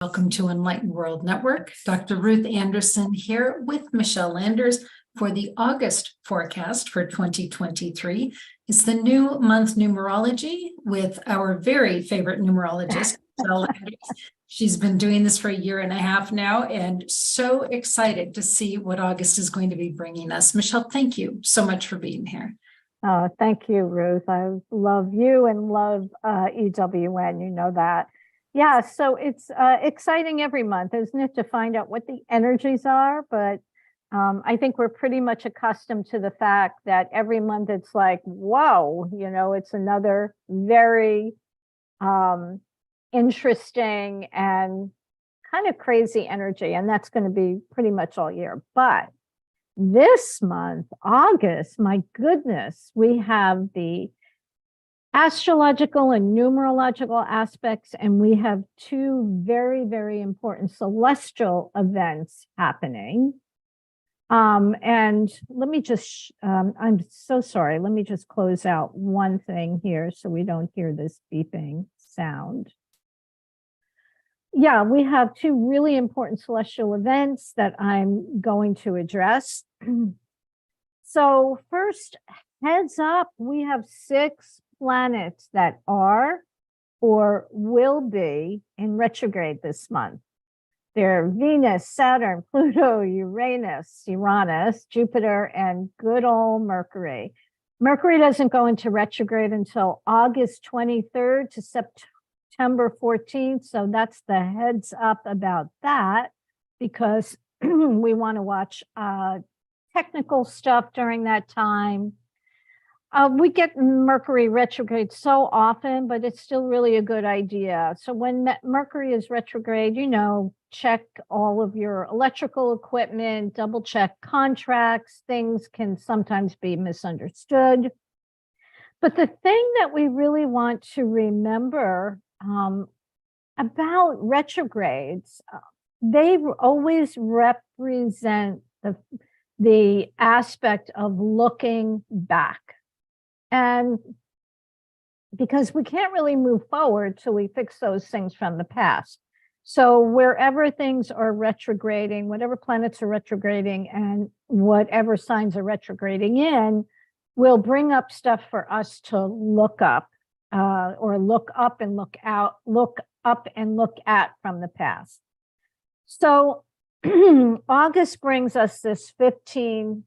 Welcome to Enlightened World Network. Dr. Ruth Anderson here with Michele Landers for the August forecast for 2023. It's the new month numerology with our very favorite numerologist, Michele Landers. She's been doing this for a year and a half now, and so excited to see what August is going to be bringing us. Michele, thank you so much for being here. Oh, thank you, Ruth. I love you and love EWN. You know that. Yeah, so it's exciting every month, isn't it, to find out what the energies are? But I think we're pretty much accustomed to the fact that every month it's like, whoa, it's another very interesting and kind of crazy energy. And that's going to be pretty much all year. But this month, August, my goodness, we have the astrological and numerological aspects, and we have two very, very important celestial events happening. And let me just, I'm so sorry. Let me just close out one thing here so we don't hear this beeping sound. Yeah, we have two really important celestial events that I'm going to address. So first, heads up, we have 6 planets that are or will be in retrograde this month. They're Venus, Saturn, Pluto, Uranus, Jupiter, and good old Mercury. Mercury doesn't go into retrograde until August 23rd to September 14th. So that's the heads up about that, because we want to watch technical stuff during that time. We get Mercury retrograde so often, but it's still really a good idea. So when Mercury is retrograde, check all of your electrical equipment, double check contracts. Things can sometimes be misunderstood. But the thing that we really want to remember about retrogrades, they always represent the aspect of looking back. And because we can't really move forward till we fix those things from the past. So wherever things are retrograding, whatever planets are retrograding and whatever signs are retrograding in, will bring up stuff for us to look up or look up and look out, look up and look at from the past. So August brings us this 15-6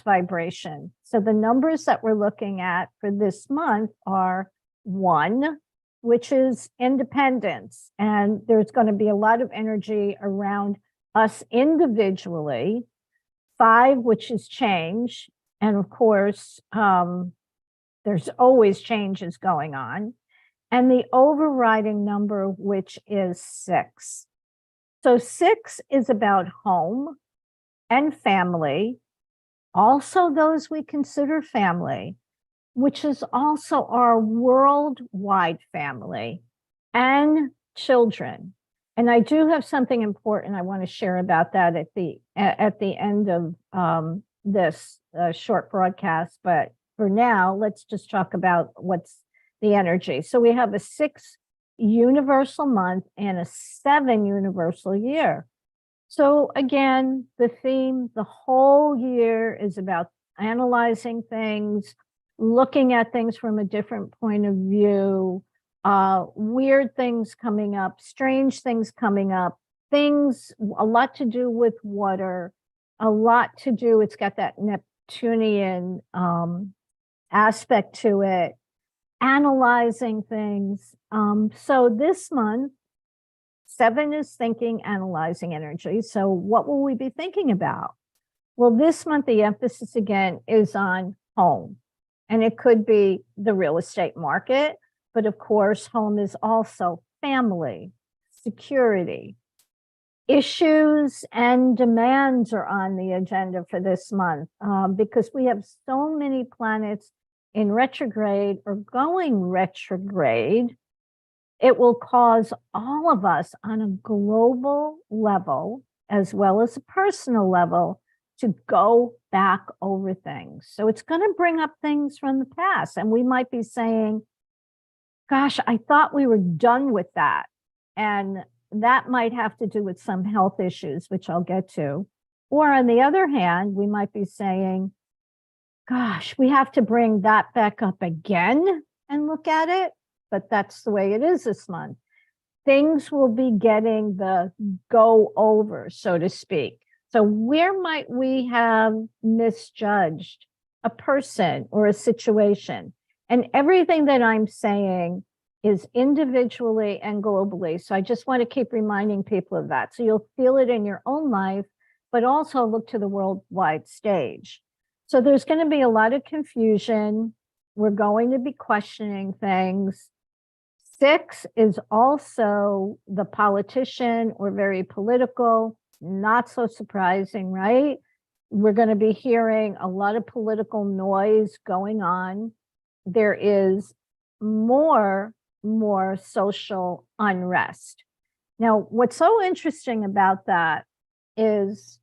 vibration. So the numbers that we're looking at for this month are 1, which is independence. And there's going to be a lot of energy around us individually. 5, which is change. And of course, there's always changes going on. And the overriding number, which is 6. So 6 is about home and family, also those we consider family, which is also our worldwide family and children. And I do have something important I want to share about that at the end of this short broadcast. But for now, let's just talk about what's the energy. So we have a 6 universal month and a 7 universal year. So again, the theme, the whole year is about analyzing things, looking at things from a different point of view, weird things coming up, strange things coming up, things, a lot to do with water, a lot to do, it's got that Neptunian aspect to it, analyzing things. So this month, 7 is thinking, analyzing energy. So what will we be thinking about? Well, this month, the emphasis again is on home. And it could be the real estate market, but of course, home is also family, security. Issues and demands are on the agenda for this month because we have so many planets in retrograde or going retrograde. It will cause all of us on a global level, as well as a personal level, to go back over things. So it's going to bring up things from the past. And we might be saying, gosh, I thought we were done with that. And that might have to do with some health issues, which I'll get to. Or on the other hand, we might be saying, gosh, we have to bring that back up again and look at it. But that's the way it is this month. Things will be getting the go over, so to speak. So where might we have misjudged a person or a situation? And everything that I'm saying is individually and globally. So I just want to keep reminding people of that. So you'll feel it in your own life, but also look to the worldwide stage. So there's going to be a lot of confusion. We're going to be questioning things. 6 is also the politician or very political, not so surprising, right? We're going to be hearing a lot of political noise going on. There is more social unrest. Now, what's so interesting about that is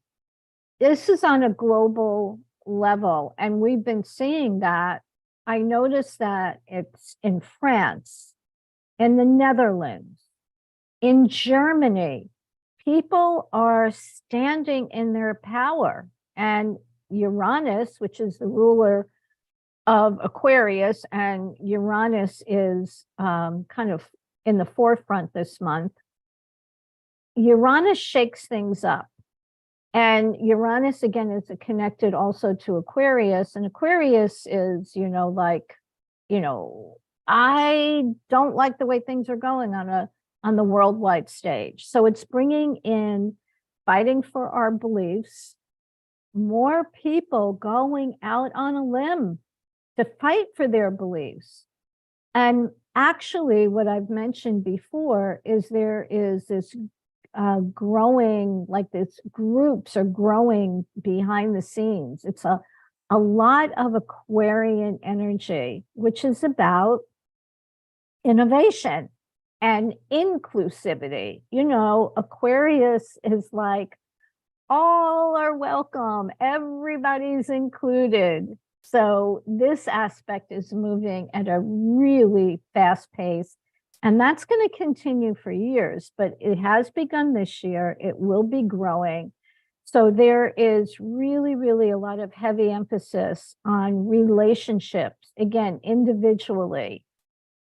this is on a global level, and we've been seeing that. I noticed that it's in France, in the Netherlands, in Germany. People are standing in their power, and Uranus, which is the ruler of Aquarius, and Uranus is kind of in the forefront this month. Uranus shakes things up. And Uranus, again, is connected also to Aquarius. And Aquarius is, I don't like the way things are going on the worldwide stage. So it's bringing in fighting for our beliefs, more people going out on a limb to fight for their beliefs. And actually, what I've mentioned before is there is this growing, like this groups are growing behind the scenes. It's a lot of Aquarian energy, which is about innovation and inclusivity. Aquarius is like, all are welcome, everybody's included. So this aspect is moving at a really fast pace. And that's going to continue for years, but it has begun this year. It will be growing. So there is really, really a lot of heavy emphasis on relationships, again, individually.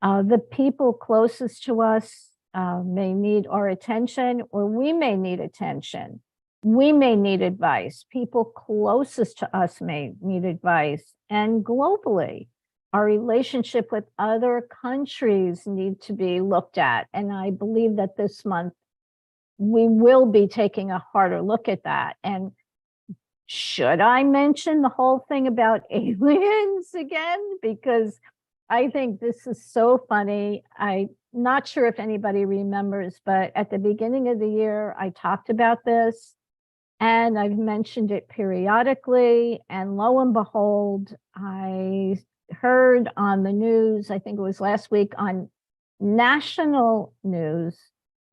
The people closest to us may need our attention, or we may need attention. We may need advice. People closest to us may need advice. And globally, our relationship with other countries need to be looked at. And I believe that this month we will be taking a harder look at that. And should I mention the whole thing about aliens again? Because I think this is so funny. I'm not sure if anybody remembers, but at the beginning of the year, I talked about this. And I've mentioned it periodically. And lo and behold, I heard on the news, I think it was last week on national news,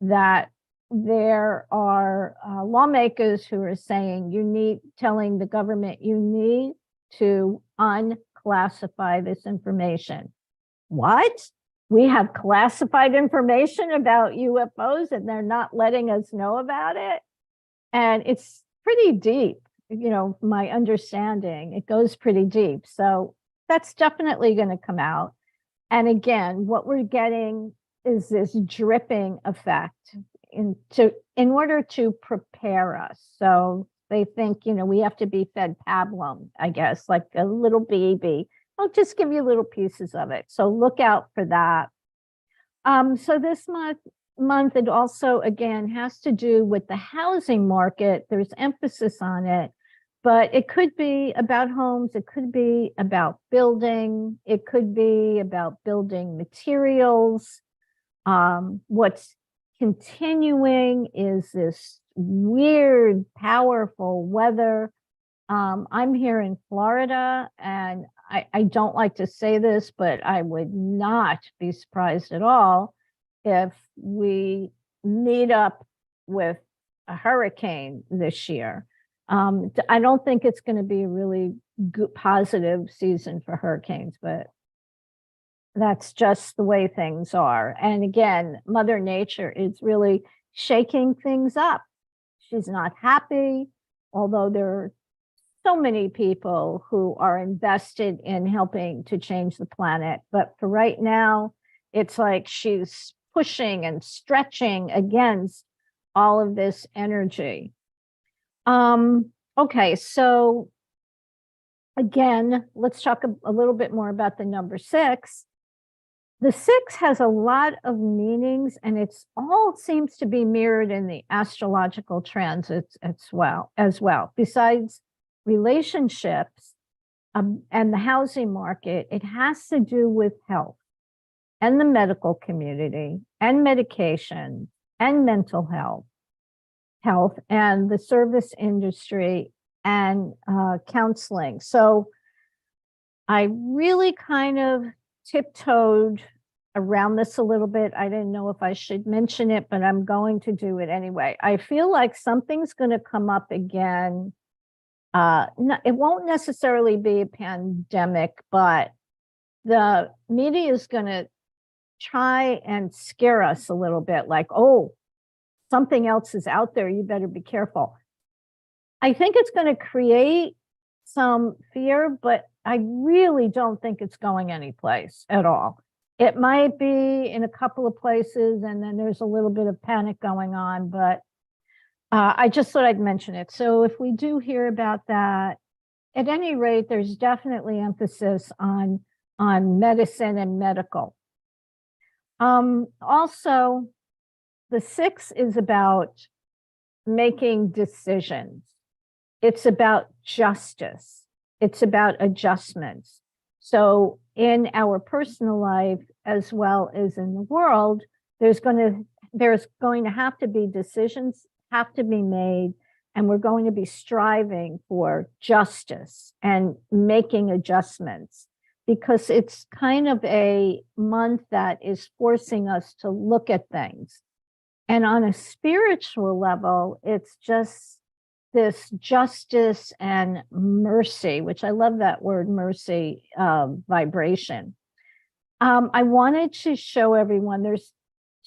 that there are lawmakers who are saying telling the government, you need to unclassify this information. What? We have classified information about UFOs and they're not letting us know about it? And it's pretty deep, my understanding, it goes pretty deep. So that's definitely going to come out. And again, what we're getting is this dripping effect in order to prepare us. So they think, we have to be fed pablum, I guess, like a little baby. I'll just give you little pieces of it. So look out for that. So this month, it also, again, has to do with the housing market. There's emphasis on it, but it could be about homes. It could be about building. It could be about building materials. What's continuing is this weird, powerful weather. I'm here in Florida, and I don't like to say this, but I would not be surprised at all if we meet up with a hurricane this year. I don't think it's going to be a really good, positive season for hurricanes, but that's just the way things are. And again, Mother Nature is really shaking things up. She's not happy, although there are so many people who are invested in helping to change the planet. But for right now, it's like she's pushing and stretching against all of this energy. Okay, so again, let's talk a little bit more about the number 6. The 6 has a lot of meanings, and it's all seems to be mirrored in the astrological transits as well. Besides relationships and the housing market, it has to do with health and the medical community and medication and mental health and the service industry and counseling. So I really kind of tiptoed around this a little bit. I didn't know if I should mention it, but I'm going to do it anyway. I feel like something's going to come up again. It won't necessarily be a pandemic, but the media is going to try and scare us a little bit, like, oh, something else is out there, you better be careful. I think it's going to create some fear, but I really don't think it's going anyplace at all. It might be in a couple of places, and then there's a little bit of panic going on, but I just thought I'd mention it. So if we do hear about that, at any rate, there's definitely emphasis on medicine and medical. Also, the 6 is about making decisions. It's about justice. It's about adjustments. So in our personal life, as well as in the world, there's going to have to be decisions have to be made, and we're going to be striving for justice and making adjustments, because it's kind of a month that is forcing us to look at things. And on a spiritual level, it's just this justice and mercy, which I love that word mercy vibration. I wanted to show everyone, there's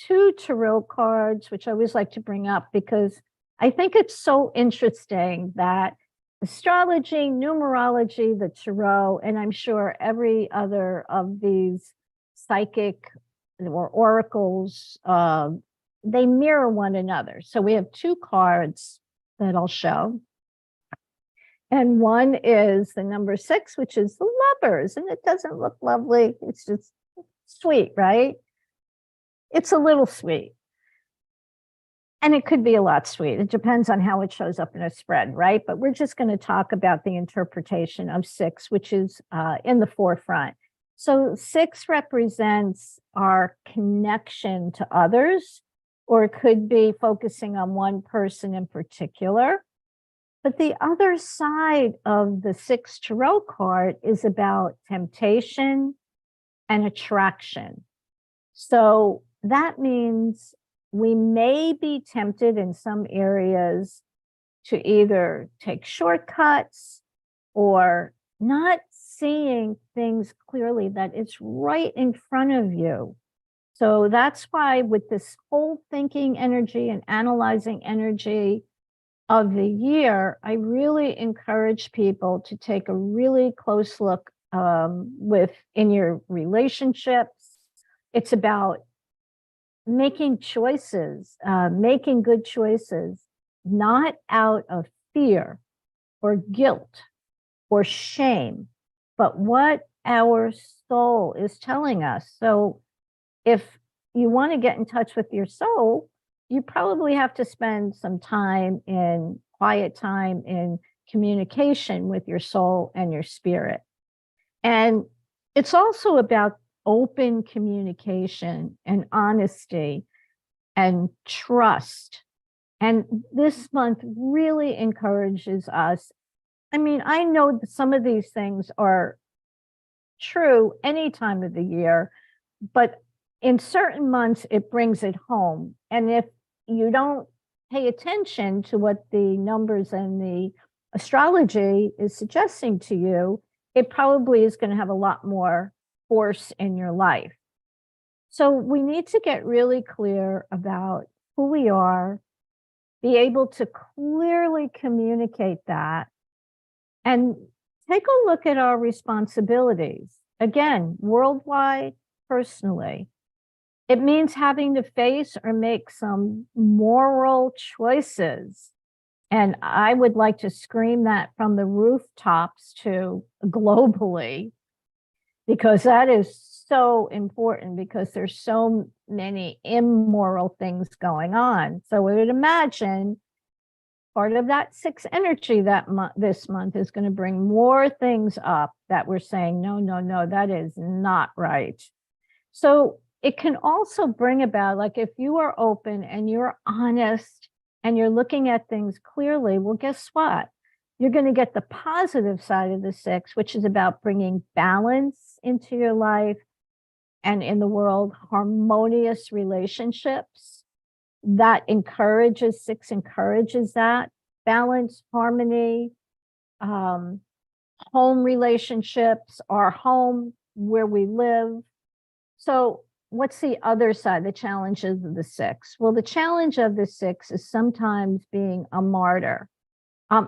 2 tarot cards, which I always like to bring up because I think it's so interesting that astrology, numerology, the tarot, and I'm sure every other of these psychic or oracles, they mirror one another. So we have 2 cards that I'll show. And one is the number 6, which is the Lovers, and it doesn't look lovely. It's just sweet, right? It's a little sweet. And it could be a lot sweet. It depends on how it shows up in a spread, right? But we're just going to talk about the interpretation of 6, which is in the forefront. So 6 represents our connection to others, or it could be focusing on one person in particular. But the other side of the 6 tarot card is about temptation and attraction. So that means we may be tempted in some areas to either take shortcuts or not seeing things clearly that it's right in front of you. So that's why with this whole thinking energy and analyzing energy of the year, I really encourage people to take a really close look in your relationships. It's about making choices, making good choices, not out of fear or guilt or shame, but what our soul is telling us. So if you want to get in touch with your soul, you probably have to spend some time in quiet time in communication with your soul and your spirit. And it's also about open communication and honesty and trust. And this month really encourages us. I mean, I know that some of these things are true any time of the year, but in certain months, it brings it home. And if you don't pay attention to what the numbers and the astrology is suggesting to you, it probably is going to have a lot more force in your life. So we need to get really clear about who we are, be able to clearly communicate that, and take a look at our responsibilities. Again, worldwide, personally. It means having to face or make some moral choices. And I would like to scream that from the rooftops to globally, because that is so important, because there's so many immoral things going on. So we would imagine part of that 6 energy that this month is going to bring more things up that we're saying, no, no, no, that is not right. So it can also bring about, like, if you are open and you're honest and you're looking at things clearly, well, guess what? You're going to get the positive side of the 6, which is about bringing balance into your life and in the world, harmonious relationships. That encourages, 6 encourages that balance, harmony, home relationships, our home, where we live. So what's the other side, the challenges of the 6? Well, the challenge of the 6 is sometimes being a martyr.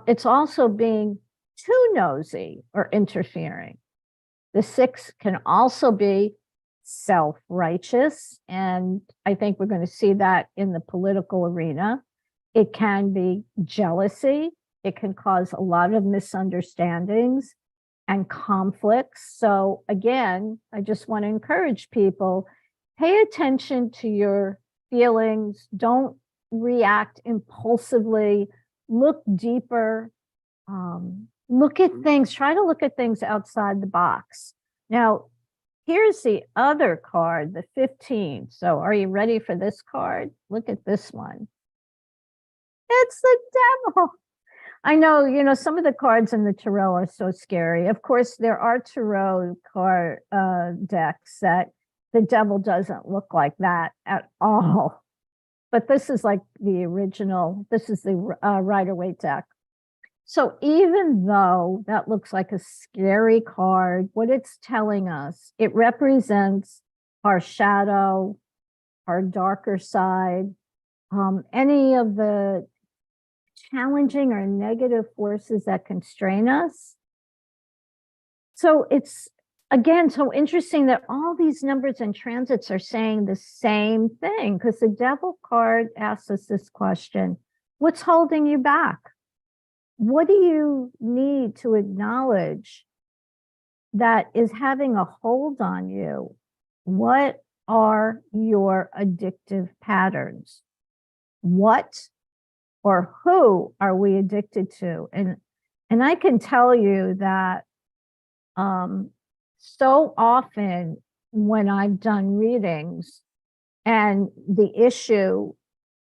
It's also being too nosy or interfering. The 6 can also be self-righteous, and I think we're going to see that in the political arena. It can be jealousy. It can cause a lot of misunderstandings and conflicts. So again, I just want to encourage people, pay attention to your feelings. Don't react impulsively. Look deeper. Look at things. Try to look at things outside the box. Now, here's the other card, the 15. So are you ready for this card? Look at this one. It's the devil. I know, some of the cards in the tarot are so scary. Of course, there are tarot card decks that the devil doesn't look like that at all. But this is like the original. This is the Rider-Waite deck. So even though that looks like a scary card, what it's telling us, it represents our shadow, our darker side, any of the challenging or negative forces that constrain us. So it's, again, so interesting that all these numbers and transits are saying the same thing, because the devil card asks us this question: what's holding you back? What do you need to acknowledge that is having a hold on you? What are your addictive patterns? What or who are we addicted to? And I can tell you that so often when I've done readings and the issue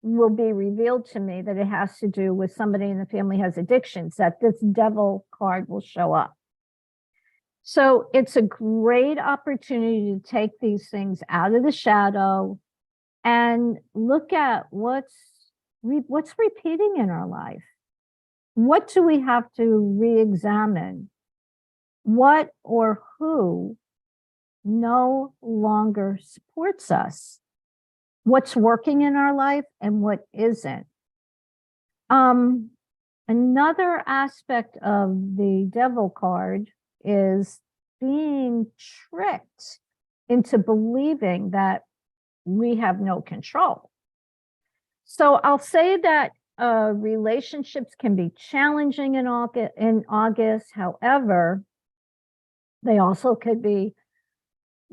will be revealed to me that it has to do with somebody in the family has addictions, that this devil card will show up. So it's a great opportunity to take these things out of the shadow and look at what's repeating in our life. What do we have to re-examine? What or who no longer supports us? What's working in our life and what isn't? Another aspect of the devil card is being tricked into believing that we have no control. So I'll say that relationships can be challenging in August. However, they also could be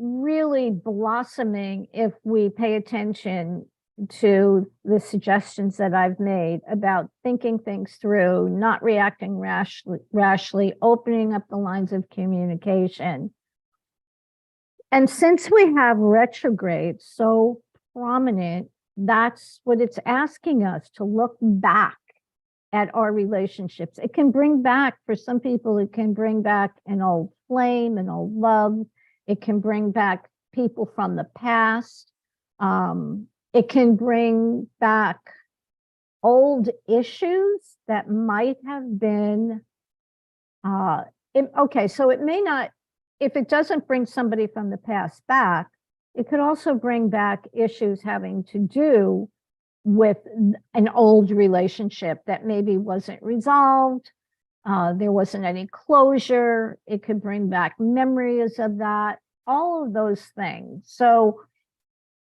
really blossoming if we pay attention to the suggestions that I've made about thinking things through, not reacting rashly, opening up the lines of communication. And since we have retrograde so prominent, that's what it's asking us to look back at our relationships. It can bring back, for some people, it can bring back an old flame, an old love. It can bring back people from the past. It can bring back old issues that might have been, okay, so it may not, if it doesn't bring somebody from the past back, it could also bring back issues having to do with an old relationship that maybe wasn't resolved. There wasn't any closure. It could bring back memories of that, all of those things. So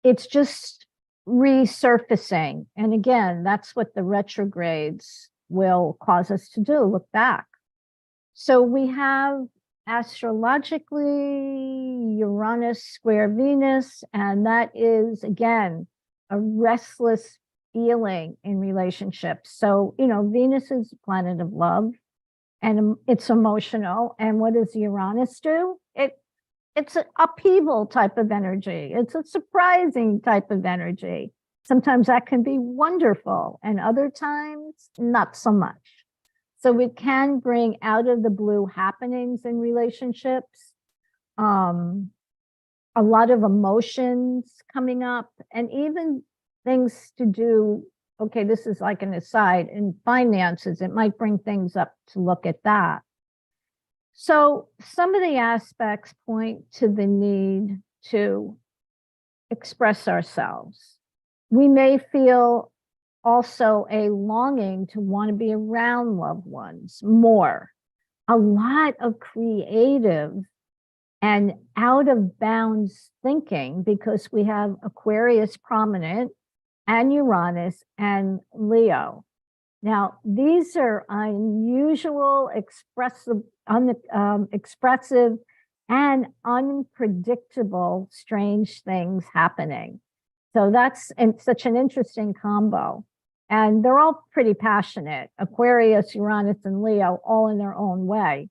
it's just resurfacing. And again, that's what the retrogrades will cause us to do, look back. So we have astrologically Uranus square Venus, and that is, again, a restless feeling in relationships. So, Venus is a planet of love and it's emotional. And what does Uranus do? It's an upheaval type of energy. It's a surprising type of energy. Sometimes that can be wonderful, and other times not so much. So it can bring out of the blue happenings in relationships, a lot of emotions coming up, and even things to do. Okay, this is like an aside in finances. It might bring things up to look at that. So some of the aspects point to the need to express ourselves. We may feel also a longing to want to be around loved ones more. A lot of creative and out of bounds thinking, because we have Aquarius prominent and Uranus and Leo. Now, these are unusual, expressive and unpredictable, strange things happening. So that's such an interesting combo. And they're all pretty passionate. Aquarius, Uranus, and Leo, all in their own way.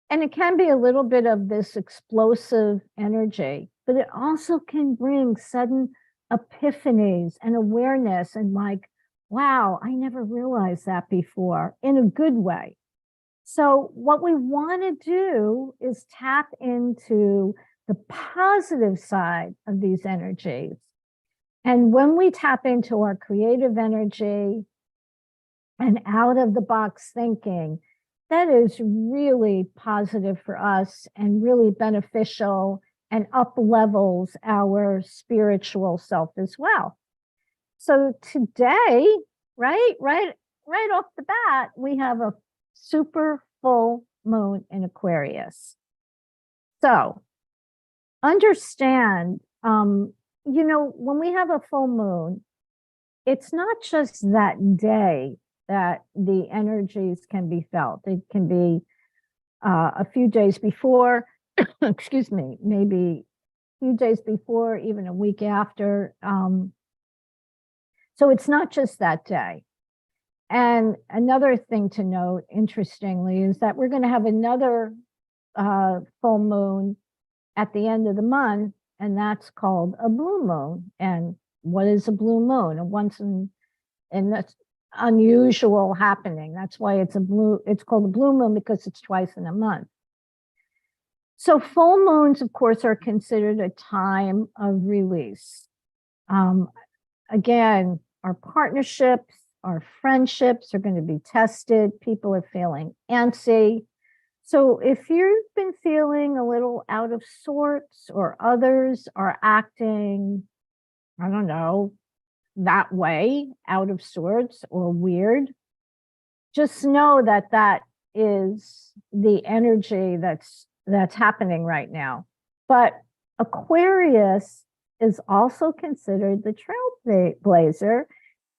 And it can be a little bit of this explosive energy, but it also can bring sudden epiphanies and awareness and like, wow, I never realized that before, in a good way. So what we want to do is tap into the positive side of these energies. And when we tap into our creative energy and out of the box thinking, that is really positive for us and really beneficial and up levels our spiritual self as well. So today, right off the bat, we have a super full moon in Aquarius. So understand, when we have a full moon, it's not just that day that the energies can be felt. It can be a few days before, excuse me, maybe a few days before, even a week after. So it's not just that day. And another thing to note, interestingly, is that we're going to have another full moon at the end of the month, and that's called a blue moon. And what is a blue moon? And once in that's unusual happening. That's why it's called a blue moon, because it's twice in a month. So full moons, of course, are considered a time of release. Again, our partnerships, our friendships are going to be tested. People are feeling antsy. So if you've been feeling a little out of sorts, or others are acting, I don't know, that way, out of sorts or weird, just know that that is the energy that's happening right now. But Aquarius is also considered the trailblazer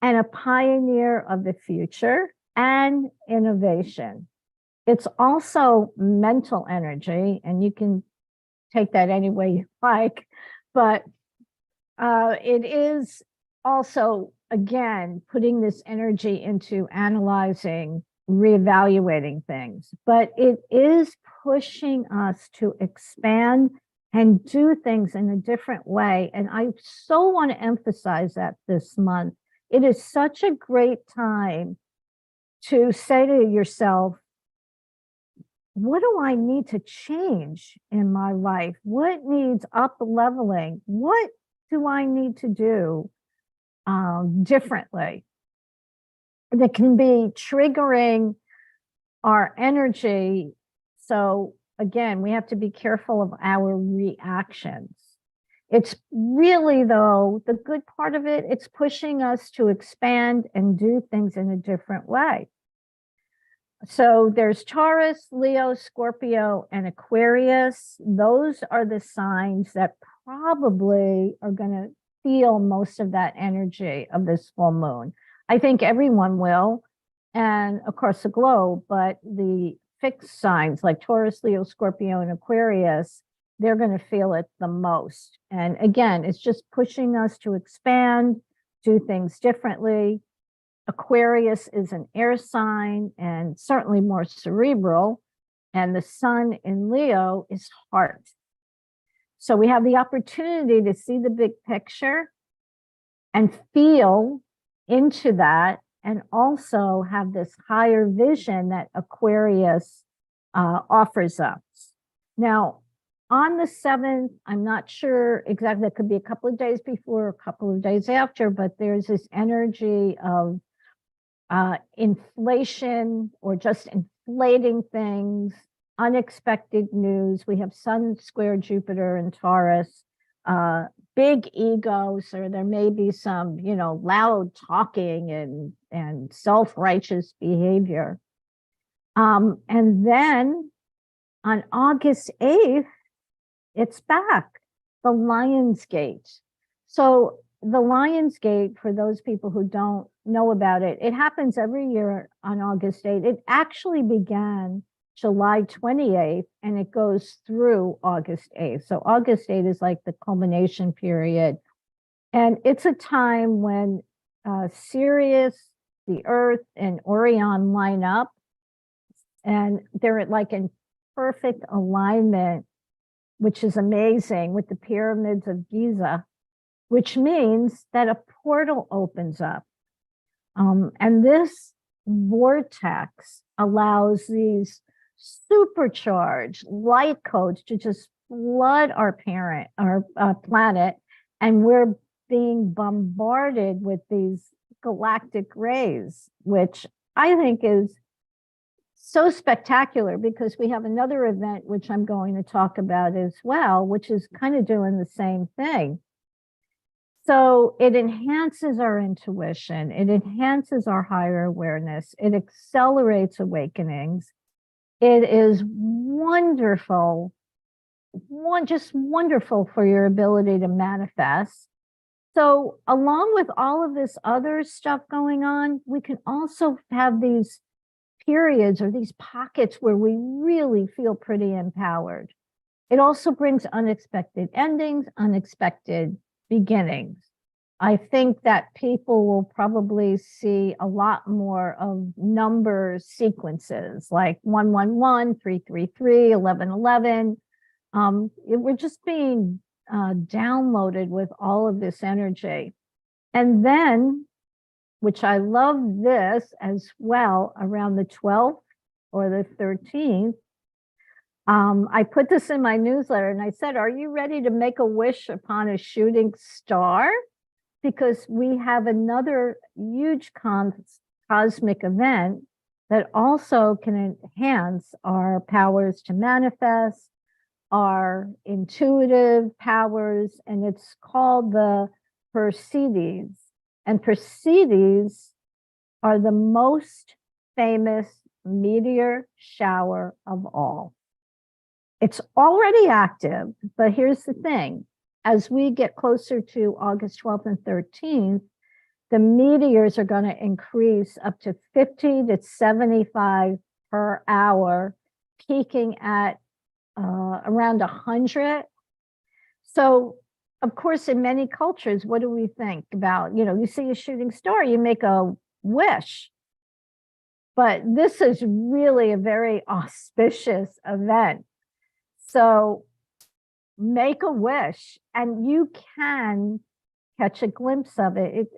and a pioneer of the future and innovation. It's also mental energy, and you can take that any way you like, but it is also, again, putting this energy into analyzing, reevaluating things, but it is pushing us to expand and do things in a different way. And I so want to emphasize that this month. It is such a great time to say to yourself, what do I need to change in my life? What needs up leveling? What do I need to do differently that can be triggering our energy? So again, we have to be careful of our reactions. It's really, though, the good part of it, it's pushing us to expand and do things in a different way. So there's Taurus, Leo, Scorpio, and Aquarius. Those are the signs that probably are going to feel most of that energy of this full moon. I think everyone will, and across the globe, but the fixed signs like Taurus, Leo, Scorpio, and Aquarius, they're going to feel it the most. And again, it's just pushing us to expand, do things differently. Aquarius is an air sign and certainly more cerebral, and the sun in Leo is heart. So we have the opportunity to see the big picture and feel into that, and also have this higher vision that Aquarius offers us. Now, on the 7th, I'm not sure exactly, it could be a couple of days before, a couple of days after, but there's this energy of inflation or just inflating things, unexpected news. We have Sun square Jupiter in Taurus, big ego. So there may be some, loud talking and self-righteous behavior. And then on August 8th, it's back, the Lion's Gate. So the Lion's Gate, for those people who don't know about it, it happens every year on August 8th. It actually began July 28th and it goes through August 8th. So August 8th is like the culmination period. And it's a time when Sirius, the Earth, and Orion line up, and they're like in perfect alignment, which is amazing, with the pyramids of Giza, which means that a portal opens up. And this vortex allows these supercharged light codes to just flood our planet, and we're being bombarded with these galactic rays, which I think is so spectacular, because we have another event, which I'm going to talk about as well, which is kind of doing the same thing. So it enhances our intuition, it enhances our higher awareness, it accelerates awakenings. It is wonderful, just wonderful for your ability to manifest. So along with all of this other stuff going on, we can also have these periods or these pockets where we really feel pretty empowered. It also brings unexpected endings, unexpected beginnings. I think that people will probably see a lot more of number sequences like 111, 333, 1111. We're just being downloaded with all of this energy. And then, which I love this as well, around the 12th or the 13th, I put this in my newsletter and I said, are you ready to make a wish upon a shooting star? Because we have another huge cosmic event that also can enhance our powers to manifest, our intuitive powers, and it's called the Perseids. And Perseids are the most famous meteor shower of all. It's already active, but here's the thing. As we get closer to August 12th and 13th, the meteors are going to increase up to 50 to 75 per hour, peaking at around 100. So, of course, in many cultures, what do we think about? You see a shooting star, you make a wish. But this is really a very auspicious event. So make a wish, and you can catch a glimpse of it.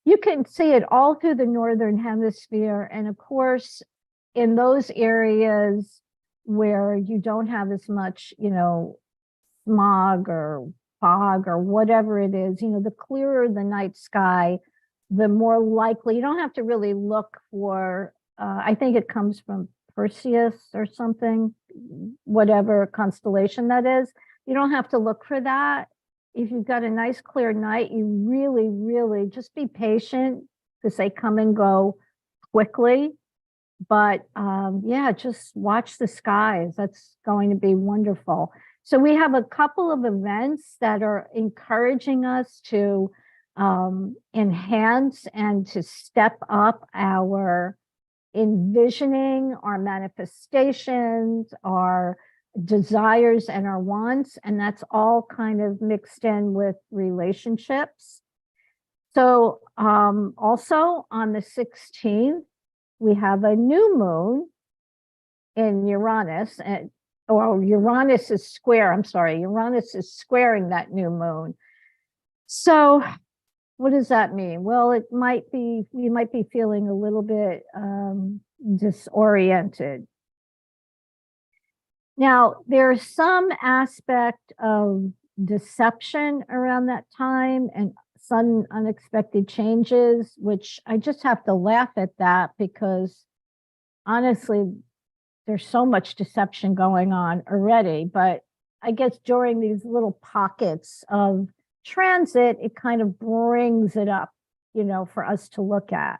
You can see it all through the Northern Hemisphere. And of course, in those areas where you don't have as much, smog or fog or whatever it is, the clearer the night sky, the more likely, you don't have to really look for, I think it comes from Perseus or something, whatever constellation that is. You don't have to look for that. If you've got a nice clear night, you really, really just be patient because they come and go quickly. But yeah, just watch the skies. That's going to be wonderful. So we have a couple of events that are encouraging us to enhance and to step up our envisioning, our manifestations, our desires, and our wants. And that's all kind of mixed in with relationships. So also on the 16th, we have a new moon in Uranus, or Uranus is square. I'm sorry, Uranus is squaring that new moon. So what does that mean? Well, it might be, you might be feeling a little bit disoriented. Now, there's some aspect of deception around that time and sudden unexpected changes, which I just have to laugh at that because honestly, there's so much deception going on already. But I guess during these little pockets of transit, it kind of brings it up, you know, for us to look at.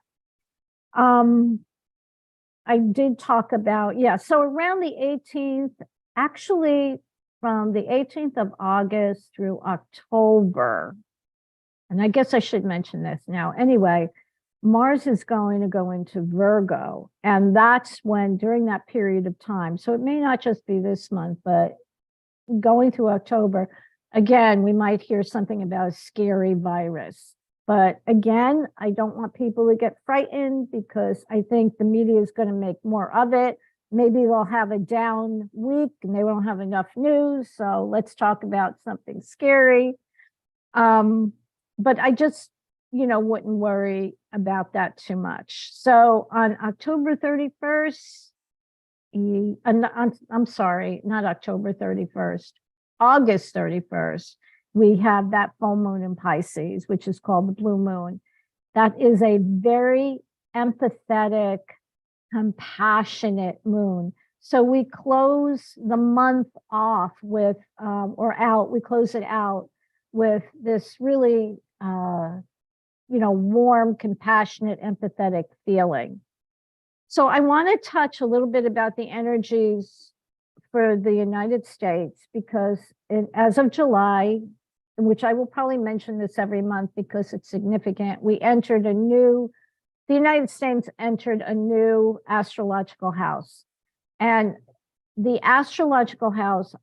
I did talk about, yeah, so around the 18th, actually from the 18th of August through October, and I guess I should mention this now. Anyway, Mars is going to go into Virgo, and that's when, during that period of time, so it may not just be this month, but going through October, again, we might hear something about a scary virus. But again, I don't want people to get frightened because I think the media is going to make more of it. Maybe they'll have a down week and they won't have enough news. So let's talk about something scary. But I just, you know, wouldn't worry about that too much. So on October 31st, I'm sorry, not October 31st, August 31st, we have that full moon in Pisces, which is called the blue moon. That is a very empathetic, compassionate moon. So we close the month off with, we close it out with this really, you know, warm, compassionate, empathetic feeling. So I want to touch a little bit about the energies for the United States because as of July, which I will probably mention this every month because it's significant, the United States entered a new astrological house. And the astrological house,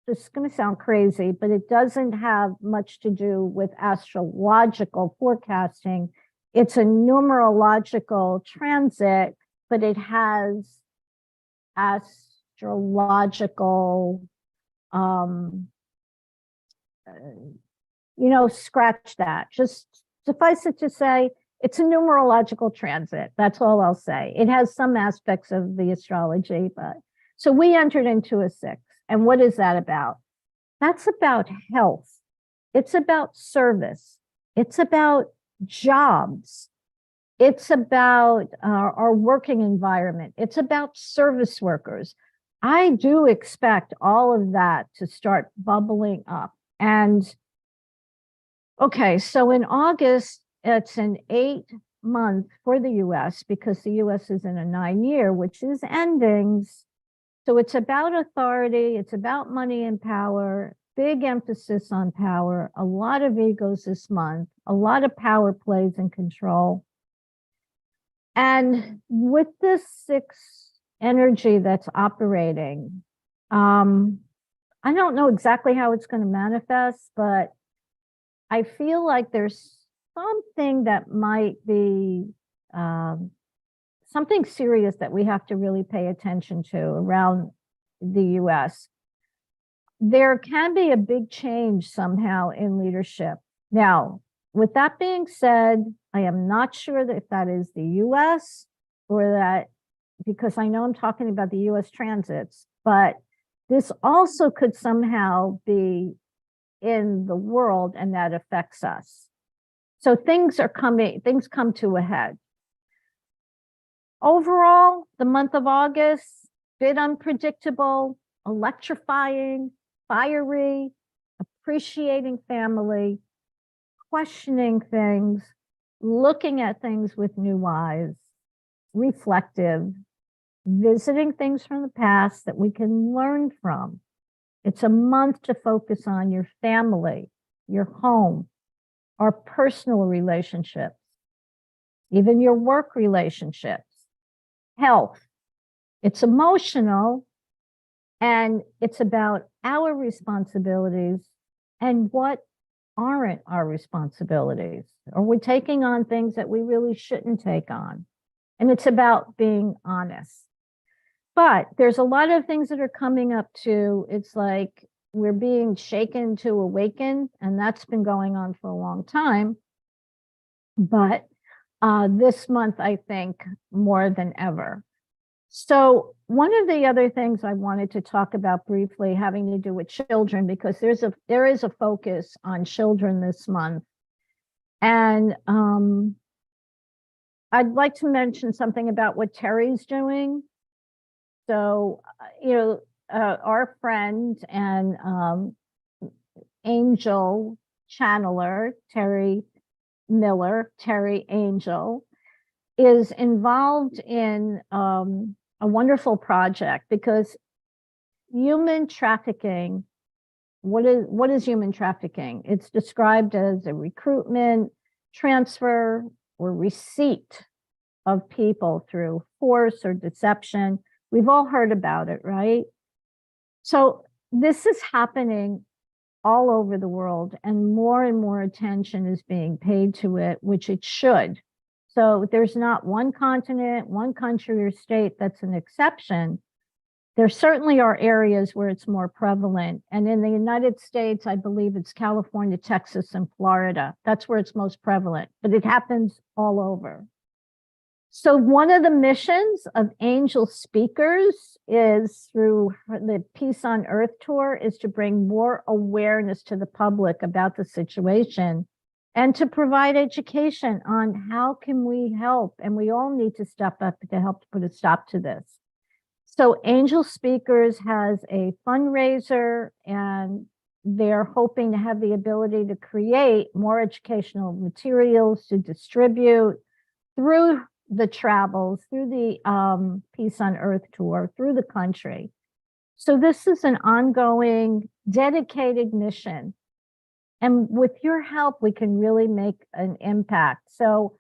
this is going to sound crazy, but it doesn't have much to do with astrological forecasting. It's a numerological transit, but it has astrological, you know, scratch that. Just suffice it to say, it's a numerological transit. That's all I'll say. It has some aspects of the astrology, but so we entered into a 6. And what is that about? That's about health. It's about service. It's about jobs. It's about our working environment. It's about service workers. I do expect all of that to start bubbling up. And okay, so in August, it's an 8-month for the US because the US is in a 9-year, which is endings. So it's about authority, it's about money and power, big emphasis on power, a lot of egos this month, a lot of power plays and control. And with this 6 energy that's operating, I don't know exactly how it's going to manifest, but I feel like there's something that might be something serious that we have to really pay attention to around the US. There can be a big change somehow in leadership. Now, with that being said, I am not sure that if that is the US or that, because I know I'm talking about the US transits, but this also could somehow be in the world and that affects us. So things come to a head. Overall, the month of August, bit unpredictable, electrifying, fiery, appreciating family, questioning things, looking at things with new eyes, reflective, visiting things from the past that we can learn from. It's a month to focus on your family, your home, our personal relationships, even your work relationships, health. It's emotional, and it's about our responsibilities and what aren't our responsibilities. Are we taking on things that we really shouldn't take on? And it's about being honest. But there's a lot of things that are coming up too. It's like we're being shaken to awaken, and that's been going on for a long time. But this month, I think, more than ever. So one of the other things I wanted to talk about briefly having to do with children, because there is a focus on children this month. And I'd like to mention something about what Terry's doing. So, our friend and angel channeler, Terry Miller, Terry Angel, is involved in a wonderful project, because human trafficking, what is human trafficking? It's described as a recruitment, transfer, or receipt of people through force or deception. We've all heard about it, right? So this is happening all over the world, and more attention is being paid to it, which it should. So there's not one continent, one country or state that's an exception. There certainly are areas where it's more prevalent. And in the United States, I believe it's California, Texas, and Florida. That's where it's most prevalent, but it happens all over. So one of the missions of Angel Speakers is, through the Peace on Earth tour, is to bring more awareness to the public about the situation and to provide education on how can we help. And we all need to step up to help to put a stop to this. So Angel Speakers has a fundraiser, and they're hoping to have the ability to create more educational materials to distribute through the travels, through the Peace on Earth tour, through the country. So this is an ongoing, dedicated mission. And with your help, we can really make an impact. So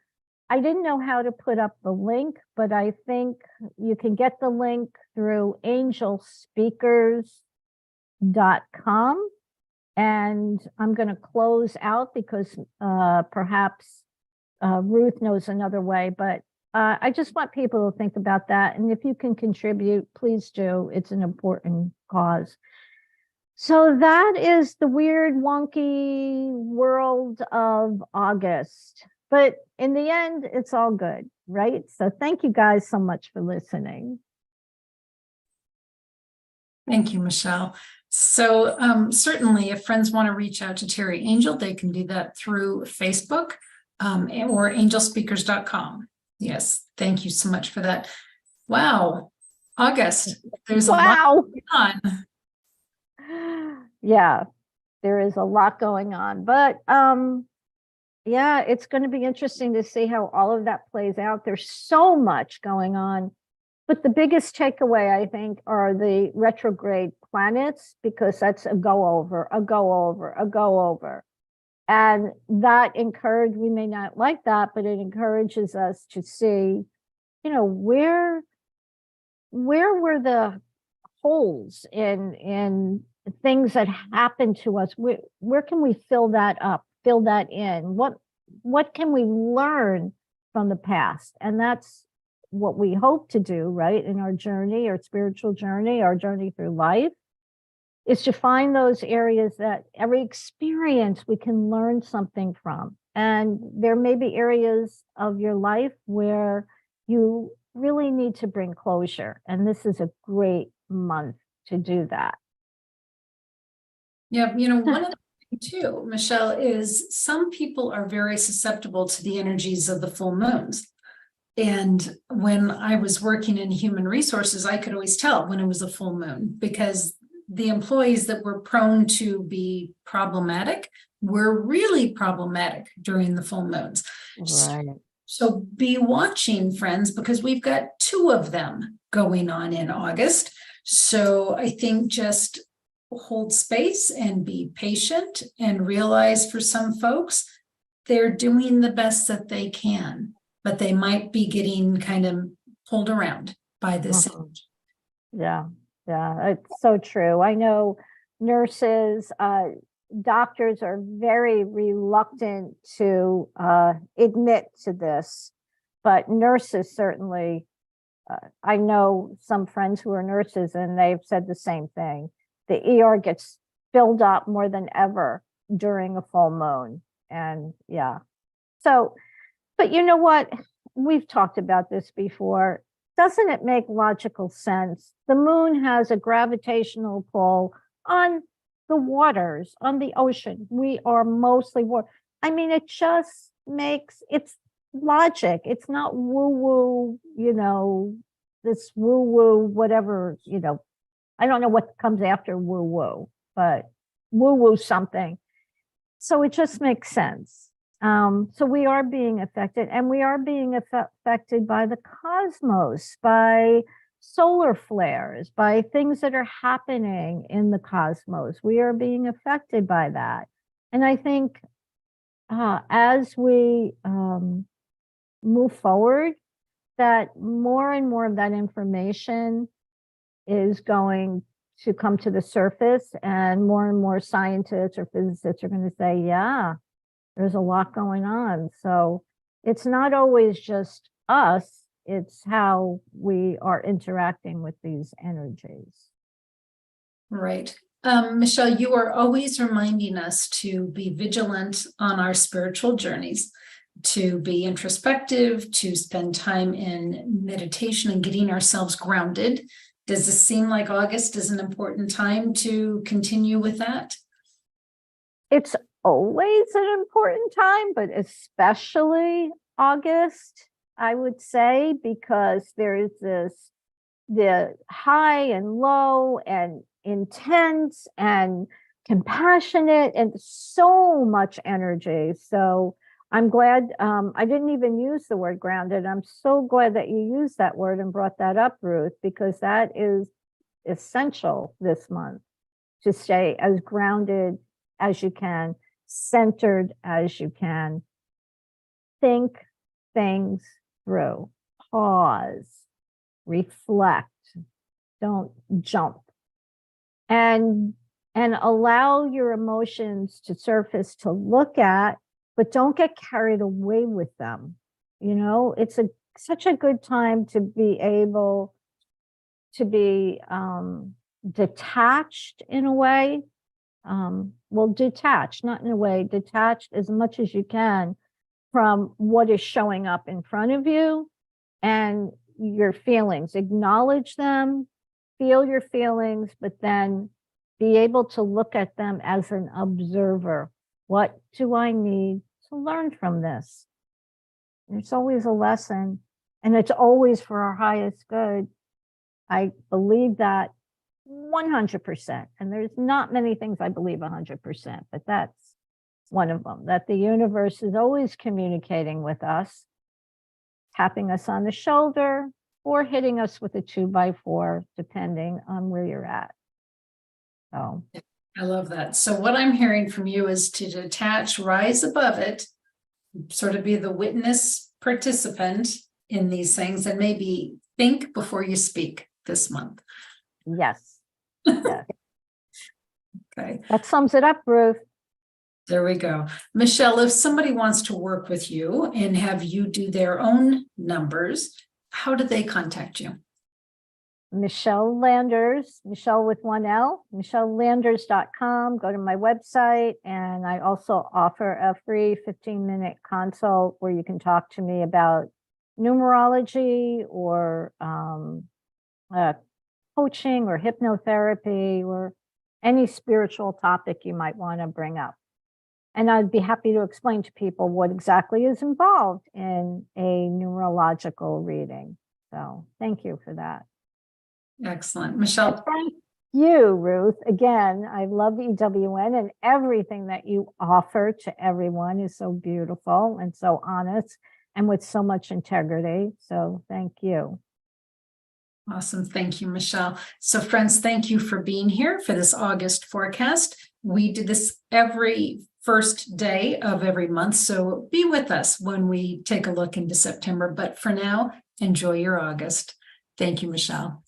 I didn't know how to put up the link, but I think you can get the link through angelspeakers.com. And I'm going to close out because perhaps Ruth knows another way, but I just want people to think about that. And if you can contribute, please do. It's an important cause. So that is the weird, wonky world of August. But in the end, it's all good, right? So thank you guys so much for listening. Thank you, Michele. So certainly if friends want to reach out to Terry Angel, they can do that through Facebook or angelspeakers.com. Yes, thank you so much for that. Wow, August, there's a lot going on. Yeah, there is a lot going on, but yeah, it's going to be interesting to see how all of that plays out. There's so much going on, but the biggest takeaway, I think, are the retrograde planets, because that's a go over. And that we may not like that, but it encourages us to see, where were the holes in things that happened to us? Where can we fill that up, fill that in? What can we learn from the past? And that's what we hope to do, right? In our journey, our spiritual journey, our journey through life, is to find those areas that every experience we can learn something from. And there may be areas of your life where you really need to bring closure. And this is a great month to do that. Yeah, one of the things too, Michele, is some people are very susceptible to the energies of the full moons. And when I was working in human resources, I could always tell when it was a full moon, because the employees that were prone to be problematic were really problematic during the full moons. Right. So be watching, friends, because we've got 2 of them going on in August. So I think just hold space and be patient and realize for some folks, they're doing the best that they can, but they might be getting kind of pulled around by this. Yeah, it's so true. I know nurses, doctors are very reluctant to admit to this, but nurses certainly, I know some friends who are nurses and they've said the same thing. The ER gets filled up more than ever during a full moon. And yeah, so, but you know what? We've talked about this before. Doesn't it make logical sense? The moon has a gravitational pull on the waters, on the ocean. We are mostly water. I mean, it just makes, it's logic. It's not woo-woo, this woo-woo, whatever, I don't know what comes after woo-woo, but woo-woo something. So it just makes sense. So we are being affected, and we are being affected by the cosmos, by solar flares, by things that are happening in the cosmos. We are being affected by that. And I think as we move forward, that more and more of that information is going to come to the surface, and more scientists or physicists are going to say, yeah, there's a lot going on. So it's not always just us, it's how we are interacting with these energies. Right. Michele, you are always reminding us to be vigilant on our spiritual journeys, to be introspective, to spend time in meditation and getting ourselves grounded. Does this seem like August is an important time to continue with that? It's always an important time, but especially August, I would say, because there's the high and low and intense and compassionate and so much energy. So I'm glad, I didn't even use the word grounded. I'm so glad that you used that word and brought that up, Ruth, because that is essential this month, to stay as grounded as you can, centered as you can. Think things through, pause, reflect, don't jump, and allow your emotions to surface, to look at, but don't get carried away with them. It's such a good time to be able to be detached in a way. Well, detached, not in a way, detached as much as you can from what is showing up in front of you and your feelings. Acknowledge them, feel your feelings, but then be able to look at them as an observer. What do I need to learn from this? It's always a lesson, and it's always for our highest good. I believe that 100%. And there's not many things I believe 100%, but that's one of them, that the universe is always communicating with us, tapping us on the shoulder or hitting us with a 2x4, depending on where you're at. So I love that. So what I'm hearing from you is to detach, rise above it, sort of be the witness participant in these things, and maybe think before you speak this month. yes. Yes. Okay. That sums it up, Ruth. There we go. Michele, if somebody wants to work with you and have you do their own numbers, how do they contact you? Michele Landers, Michele with one L, michellelanders.com. Go to my website, and I also offer a free 15-minute consult where you can talk to me about numerology or coaching or hypnotherapy or any spiritual topic you might want to bring up. And I'd be happy to explain to people what exactly is involved in a numerological reading. So thank you for that. Excellent. Michele. you, Ruth. Again, I love EWN, and everything that you offer to everyone is so beautiful and so honest and with so much integrity. So thank you. Awesome. Thank you, Michele. So friends, thank you for being here for this August forecast. We do this every first day of every month, so be with us when we take a look into September. But for now, enjoy your August. Thank you, Michele.